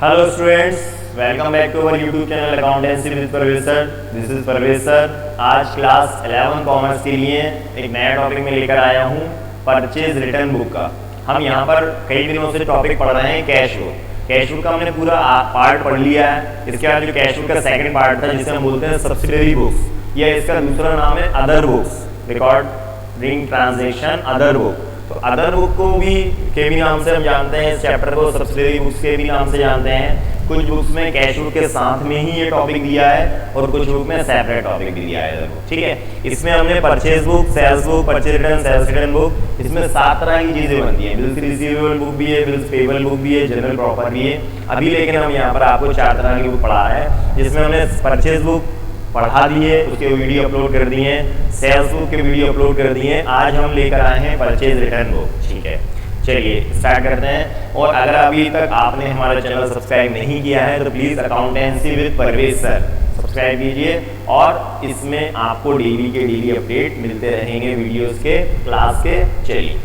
Hello students, welcome back to our YouTube channel accountancy with Parvez sir. This is Parvez sir. आज class 11 commerce के लिए एक नया topic में लेकर आया हूँ, परचेज रिटर्न बुक का। हम यहाँ पर कई दिनों से टॉपिक पढ़ रहे हैं कैश बुक। कैश बुक का हमने पूरा पार्ट पढ़ लिया है। इसके बाद जो कैश बुक का सेकंड पार्ट था, जिसे हम बोलते हैं सब्सिडरी बुक्स, या इसका दूसरा नाम है other books, recording transaction other book. तो अदर बुक को भी के भी नाम से हम जानते हैं, इस चैप्टर को सब्सिडरी बुक्स के भी नाम से जानते हैं। कुछ बुक्स में कैश बुक के साथ में ही ये टॉपिक दिया है और कुछ बुक में सेपरेट टॉपिक भी दिया है। ठीक है, इसमें हमने purchase book, sales book, purchase return, sales return book, इसमें 7 तरह की चीजें बनती हैं। बिल्स रिसीवेबल बुक भी है, बिल्स पेबल बुक भी है, जनरल प्रॉपर भी है। अभी लेकिन हम यहाँ पर आपको 4 तरह की बुक पढ़ा है, जिसमें हमने परचेज बुक पढ़ा दिए, उसके वीडियो अपलोड कर दिए, सेल्स बुक के वीडियो अपलोड कर दिए। आज हम लेकर आए हैं परचेज रिटर्न बुक। ठीक है, चलिए स्टार्ट करते हैं। और अगर अभी तक आपने हमारा चैनल सब्सक्राइब नहीं किया है तो please accountancy with Parvez sir subscribe कीजिए, और इसमें आपको डेली के डेली अपडेट मिलते रहेंगे वीडियोस के, क्लास के। चलिए,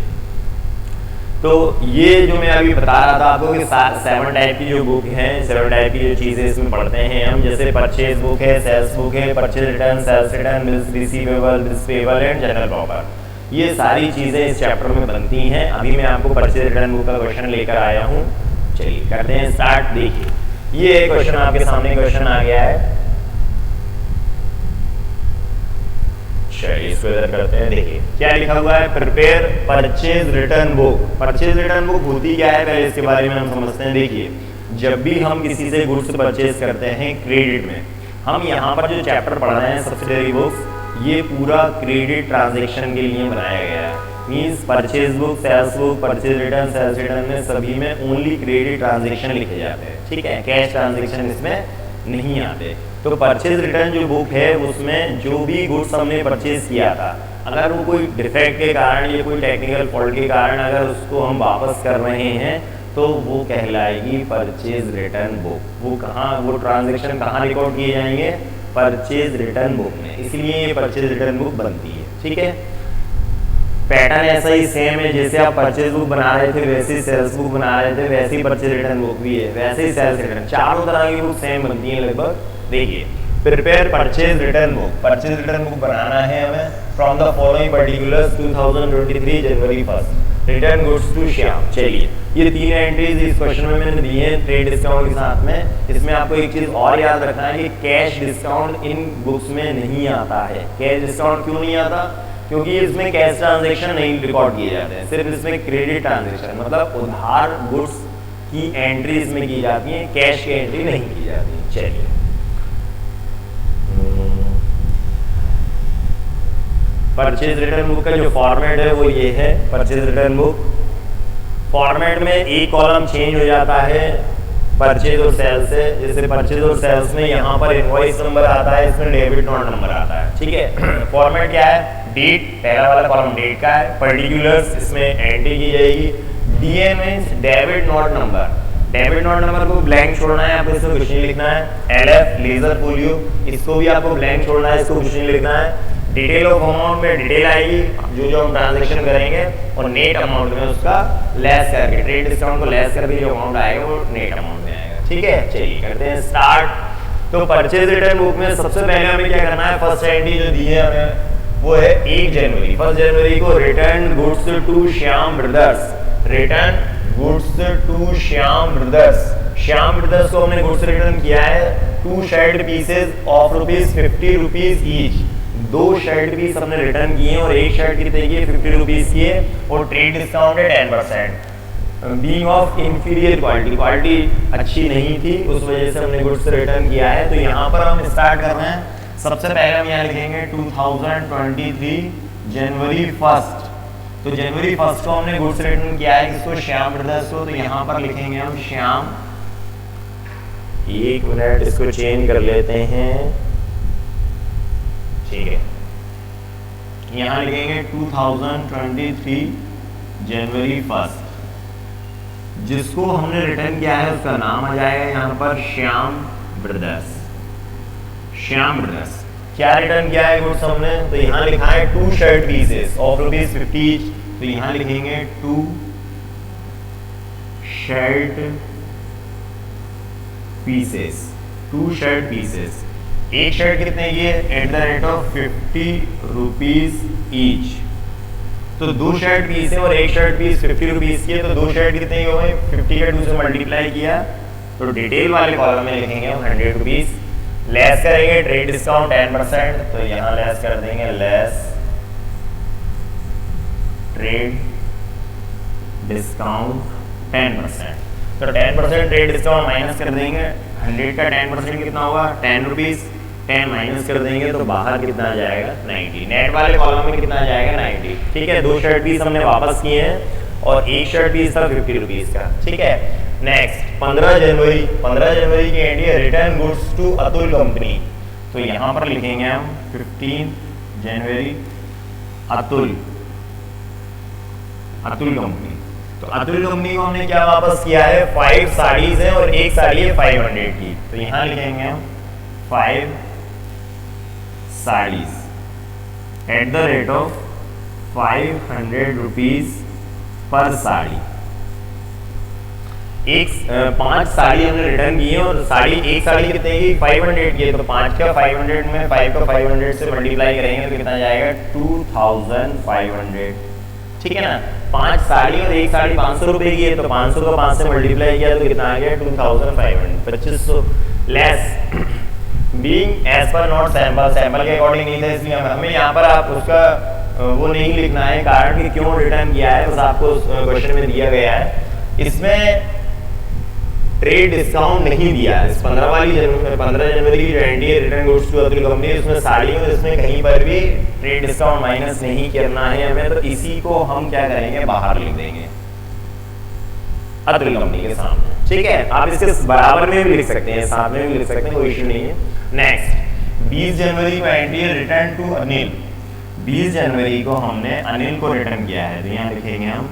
तो ये जो मैं अभी बता रहा था आपको कि 7 टाइप की जो बुक हैं, 7 टाइप की जो चीज़ें इसमें पढ़ते हैं हम, जैसे परचेज बुक है, सेल्स बुक है, purchase return, sales return, bills receivable, bills payable and journal proper. ये सारी चीज़ें इस चैप्टर में बनती हैं। अभी मैं आपको परचेज रिटर्न बुक का क्वेश्चन लेकर आया हूँ। चलिए करते हैं स्टार्ट। देखिए, ये एक क्वेश्चन आपके सामने क्वेश्चन आ गया है। चलिए इसको इधर करते हैं। देखिए क्या लिखा हुआ है, prepare purchase return book. Purchase return book होती क्या है, पहले इसके बारे में हम समझते हैं। देखिए, जब भी हम किसी से गुड्स परचेज करते हैं क्रेडिट में, हम यहाँ पर जो चैप्टर पढ़ रहे हैं सब्सिडरी बुक्स, ये पूरा क्रेडिट ट्रांजेक्शन के लिए बनाया गया है। Means purchase book, sales book, purchase return, sales return में सभी में ओनली क्रेडिट ट्रांजेक्शन लिखे जाते हैं। ठीक है, कैश ट्रांजेक्शन इसमें नहीं आते। तो परचेज रिटर्न जो बुक है, उसमें जो भी गुड्स हमने परचेज किया था, अगर वो कोई डिफेक्ट के कारण या कोई टेक्निकल फॉल्ट के कारण अगर उसको हम वापस कर रहे हैं, तो वो कहलाएगी परचेज रिटर्न बुक। वो कहाँ, वो ट्रांजेक्शन कहाँ रिकॉर्ड किए जाएंगे, परचेज रिटर्न बुक में। इसलिए ये परचेज रिटर्न बुक बनती है। ठीक है, पैटर्न ऐसा ही सेम है, जैसे आप परचेज बुक बना रहे थे वैसे ही सेल्स बुक बना रहे थे, वैसे ही परचेज रिटर्न बुक भी है, वैसे ही सेल्स रिटर्न, चारों तरह की बुक सेम बनती है लगभग। देखिए, prepare purchase return book. Purchase return book बनाना है हमें from the following particulars 2023 January 1 return goods to Shyam. चलिए, ये 3 एंट्रीज इस क्वेश्चन में मैंने दी हैं ट्रेड डिस्काउंट के साथ में। इसमें आपको एक चीज और याद रखना है कि कैश डिस्काउंट इन बुक्स में नहीं आता है। कैश डिस्काउंट क्यों नहीं आता, क्योंकि इसमें कैश ट्रांजेक्शन नहीं रिकॉर्ड किए जाते हैं, सिर्फ इसमें क्रेडिट ट्रांजेक्शन, मतलब उधार गुड्स की एंट्री इसमें की जाती है, कैश की एंट्री नहीं की जाती है। चलिए, परचेज रिटर्न बुक का जो फॉर्मेट है वो ये है। परचेज रिटर्न बुक फॉर्मेट में एक कॉलम चेंज हो जाता है परचेज और सेल्स से। जैसे परचेज और सेल्स में यहाँ पर इनवॉइस नंबर आता है, इसमें डेबिट नोट नंबर आता है। ठीक है, फॉर्मेट क्या है, डेट, पहला वाला कॉलम डेट का है, पर्टिकुलर्स इसमें एंट्री की जाएगी, DA means debit note number. Debit note number को ब्लैंक छोड़ना है, आपको इसमें कुछ नहीं लिखना है। एलएफ लेजर फोलियो, इसको भी आपको ब्लैंक छोड़ना है, इसको कुछ नहीं लिखना है। डिटेल ऑफ अमाउंट में डिटेल आएगी, जो हम ट्रांजेक्शन करेंगे, और नेट अमाउंट में उसका लेस करके, ट्रेड डिस्काउंट को लेस करके जो अमाउंट आएगा वो नेट अमाउंट में आएगा। ठीक है, चलिए करते हैं स्टार्ट। तो परचेज रिटर्न बुक में सबसे पहले हमें क्या करना है, फर्स्ट एंट्री जो दी है हमें वो है 1 जनवरी। 1 जनवरी को return goods to Shyam brothers, return goods to Shyam brothers. Shyam brothers को हमने गुड्स रिटर्न किया है 2 shirt pieces of ₹50 each. 2 shirt piece हमने रिटर्न किए हैं और एक शर्ट कितने की है, ₹50 की है, और ट्रेड डिस्काउंट है 10%। Being of inferior quality, quality अच्छी नहीं थी, उस वजह से हमने गुड्स रिटर्न किया है। तो यहाँ पर हम स्टार्ट कर रहे हैं। सबसे पहले हम यहाँ लिखेंगे 2023 जनवरी 1। तो जनवरी 1 को हमने गुड्स रिटर्न किया है किसको, श्याम ब्रदर्स को। तो यहाँ पर लिखेंगे हम श्याम। 1 मिनट, इसको चेंज कर लेते हैं। ठीक है, यहाँ लिखेंगे 2023 जनवरी 1। जिसको हमने रिटर्न किया है उसका नाम आ जाएगा यहाँ पर श्याम ब्रदर्स। श्याम ब्रदर्स क्या रिटर्न किया है गुड्स हमने, तो यहाँ लिखा है 2 शर्ट पीसेस ऑफ ₹50। तो यहाँ लिखेंगे 2 शर्ट पीसेस, 2 शर्ट पीसेस। एक शर्ट कितने की है? Eight the rate of 50 rupees each. तो 2 शर्ट पीस है और एक शर्ट पीस 50 रुपीज की है, तो 2 शर्ट कितने की हो गई? 50 का 2 से मल्टीप्लाई किया तो डिटेल वाले कॉलम में लिखेंगे हम 100 रुपीज। लेस करेंगे ट्रेड डिस्काउंट 10%, तो यहाँ लेस कर देंगे लेस ट्रेड डिस्काउंट 10%। तो 10% ट्रेड डिस्काउंट माइनस कर देंगे, 100 का 10% कितना होगा? 10 रुपीज। 10 माइनस कर देंगे तो बाहर कितना आ जाएगा? 90। नेट वाले कॉलम में कितना आ जाएगा? 90। ठीक है, 2 शर्ट पीस हमने वापस किए हैं और एक शर्ट पीस था 50 रुपीज का। ठीक है, नेक्स्ट 15 जनवरी। 15 जनवरी की एंट्री है return goods to Atul company. तो यहाँ पर लिखेंगे हम 15 जनवरी अतुल कंपनी। तो अतुल कंपनी को हमने क्या वापस किया है? 5 साड़ीज है और एक साड़ी है 500 की। तो यहाँ लिखेंगे हम 5 saris eight the rate of 500 rupees per sari. 5 sari हमने रिटर्न की है और एक साड़ी कितने की? 500 की है। तो 5 का 500 में 5 का 500 से मल्टीप्लाई करेंगे तो कितना जाएगा? 2500। ठीक है ना, 5 साड़ी और एक साड़ी 500 रुपए की है, तो 500 का 5 से मल्टीप्लाई किया तो कितना आ गया? 2500, 2500। Less being as per not sample, sample के अकॉर्डिंग नहीं था, इसलिए हमें यहाँ पर आप उसका वो नहीं लिखना है कारण कि क्यों रिटर्न किया है, बस आपको क्वेश्चन में दिया गया है। इसमें ट्रेड डिस्काउंट नहीं दिया है। इस 15 जनवरी की एंट्री है return goods to Atul company, उसमें साड़ियों में इसमें कहीं पर भी ट्रेड डिस्काउंट माइनस नहीं करना है हमें, तो इसी को हम क्या करेंगे? बाहर लिख देंगे अतुल कंपनी के सामने। ठीक है, आप इसके बराबर में भी लिख सकते हैं, साथ में भी लिख सकते हैं, कोई इश्यू नहीं है। नेक्स्ट 20 जनवरी को एंट्री है रिटर्न टू अनिल। 20 जनवरी को हमने अनिल को रिटर्न किया है, तो यहाँ लिखेंगे हम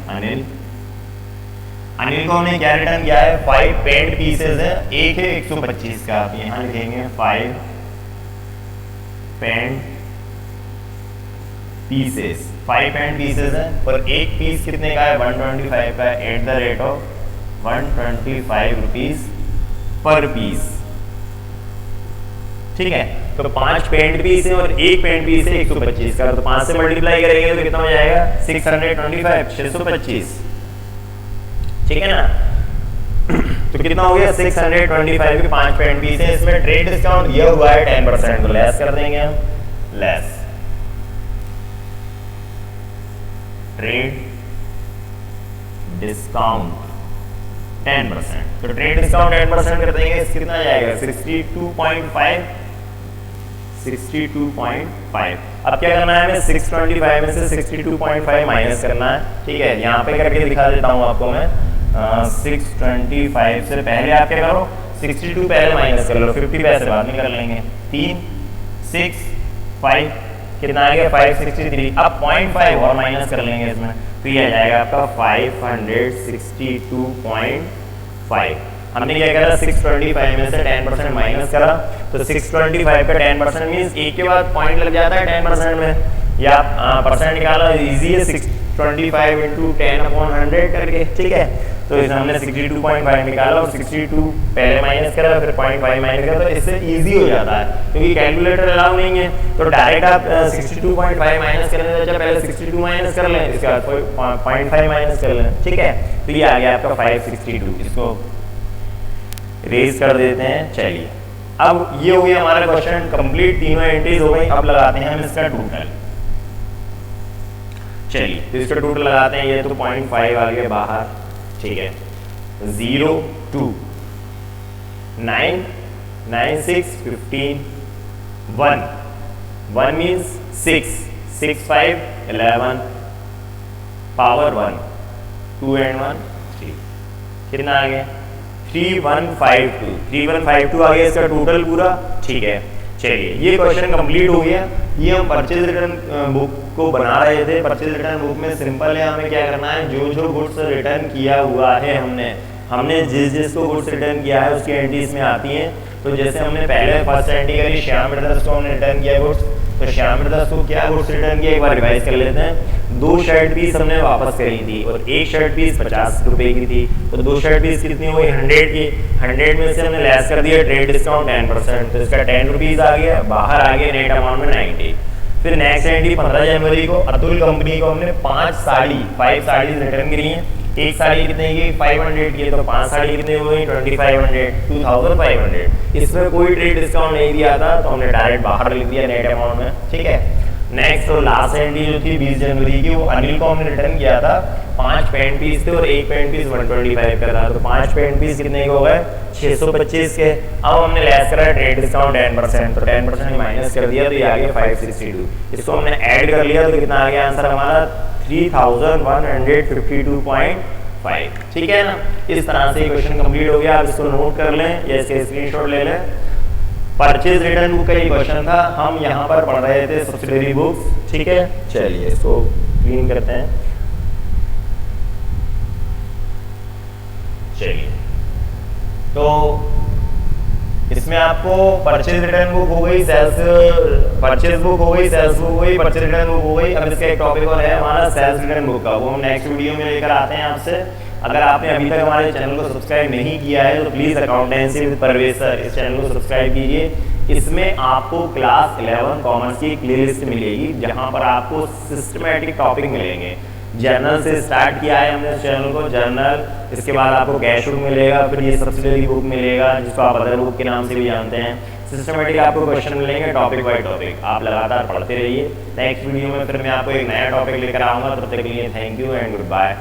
अनिल को हमने क्या रिटर्न किया है? 5 पेंट पीसेस है, एक है 125 का। आप यहाँ लिखेंगे 5 पेंट पीसेस, 5 पेंट पीसेस है और एक पीस कितने का है? 125 का, at the rate of 125 rupees per piece. ठीक है, तो 5 पेंट पीस है और एक पेंट पीस है 125 का, तो 5 से मल्टीप्लाई करेंगे तो कितना हो जाएगा? 625, 625। ठीक है ना, तो कितना हो गया? 625 के 5 पेंट पीस है। इसमें ट्रेड डिस्काउंट दिया हुआ है 10%, तो लेस कर देंगे हम लेस ट्रेड डिस्काउंट 10%। तो ट्रेड डिस्काउंट 10% कर देंगे, इससे कितना जाएगा? 62.5। 62.5। अब क्या करना है हमें? 625 में से 62.5 माइनस करना है। ठीक है, यहाँ पे करके दिखा देता हूँ आपको मैं। 625 से पहले आप क्या करो? 62 पहले माइनस कर लो, 50 पैसे बाद में कर लेंगे। 3 6 5 कितना आएगा? 563। अब 0.5 और माइनस कर लेंगे इसमें, तो ये आ जाएगा आपका 562.5। हमने क्या करा? 625 में से 10% माइनस करा, तो 625 का 10% मीन्स एक के बाद पॉइंट लग जाता है 10% में, या परसेंट निकाला इजी है। 625 इंटू 10/100 करके। ठीक है, तो इसमें हमने 62.5 निकाला और 62 पहले माइनस करा, फिर 0.5 माइनस करा, तो इससे इजी हो जाता है क्योंकि कैलकुलेटर अलाउ नहीं है। तो डायरेक्ट आप 62.5 माइनस करने से अच्छा पहले 62 माइनस कर लें, इसके बाद 0.5 माइनस कर लें। ठीक है, तो ये आ गया आपका 562। इसको रेज कर देते हैं। चलिए, अब ये हो गया हमारा क्वेश्चन कंप्लीट, तीनों एंट्रीज हो गई। अब लगाते हैं हम इसका टोटल। चलिए, तो इसका टोटल लगाते हैं। ये तो 0.5 आ गया बाहर। ठीक है, 0 2 9 9 6 15 1 मीन्स 6 6 5 11 पावर 1 2 and 1 3 कितना आ गया? 3152 आ गया इसका टोटल पूरा। ठीक है, चलिए ये क्वेश्चन कंप्लीट हो गया। ये हम परचेज रिटर्न बुक को बना रहे थे। परचेज रिटर्न बुक में सिंपल है, हमें क्या करना है? जो गुड्स रिटर्न किया हुआ है हमने जिसको गुड्स रिटर्न किया है उसकी एंट्री इसमें आती हैं। तो जैसे हमने पहले फर्स्ट एंट्री करी, श्याम ब्रदर्स को हमने रिटर्न किया गुड्स, तो श्याम ब्रदर्स को क्या गुड्स रिटर्न किया एक बार रिवाइज कर लेते हैं। 2 शर्ट पीस हमने वापस करी थी और एक शर्ट पीस 50 रुपए की थी, तो 2 शर्ट पीस कितनी हुई 100 की। 100 में से हमने लेस कर दिया ट्रेड डिस्काउंट 10%, तो इसका 10 रुपीज़ आ गया, बाहर आ गया नेट अमाउंट में 90। फिर नेक्स्ट एंट्री 15 जनवरी को अतुल कंपनी को हमने 5 साड़ी रिटर्न करी हैं। एक साड़ी कितने की 500 की, तो 5 साड़ी कितनी हुई 2500 इसमें कोई ट्रेड डिस्काउंट नहीं दिया था, तो हमने डायरेक्ट बाहर लिख दिया नेट अमाउंट में, ठीक है। नेक्स्ट और लास्ट एंट्री जो थी 20 जनवरी की, वो अनिल को हमने रिटर्न किया था। 5 पैंट पीस थे और एक पैंट पीस 125 का था, तो 5 पैंट पीस कितने के हो गए 625 के। अब हमने लेस करा ट्रेड डिस्काउंट 10%, तो 10% माइनस कर दिया, तो ये आ गया 562। इसको हमने ऐड कर लिया, तो कितना आ गया आंसर हमारा 3152.5, ठीक है ना। इस तरह से क्वेश्चन कंप्लीट हो गया। आप इसको नोट कर लें या इसके स्क्रीनशॉट ले लें। परचेज रिटर्न बुक का ये क्वेश्चन था, हम यहाँ पर पढ़ रहे थे सब्सिडरी बुक्स, ठीक है। चलिए इसको क्लीन करते हैं। चलिए तो इसमें आपको परचेज रिटर्न बुक हो गई, परचेज बुक हो गई, सेल्स बुक हो गई, परचेज रिटर्न बुक हो गई। अब इसका एक टॉपिक और है हमारा सेल्स रिटर्न बुक का, वो हम नेक्स्ट वीडियो में लेकर आते हैं आपसे। अगर आपने अभी तक हमारे चैनल को सब्सक्राइब नहीं किया है तो please accountancy with Parvez sir इस चैनल को सब्सक्राइब कीजिए। इसमें आपको क्लास 11 कॉमर्स की प्ले लिस्ट मिलेगी, जहाँ पर आपको सिस्टमेटिक टॉपिक मिलेंगे। जर्नल से स्टार्ट किया है हमने इस चैनल को, जर्नल, इसके बाद आपको कैश बुक मिलेगा, फिर ये सब्सिडरी बुक मिलेगा जिसको आप अदर बुक के नाम से भी जानते हैं। सिस्टमेटिक आपको क्वेश्चन मिलेंगे टॉपिक बाय टॉपिक, आप लगातार पढ़ते रहिए। नेक्स्ट वीडियो में फिर मैं आपको एक नया टॉपिक लेकर आऊँगा, तब तक के लिए thank you and good bye.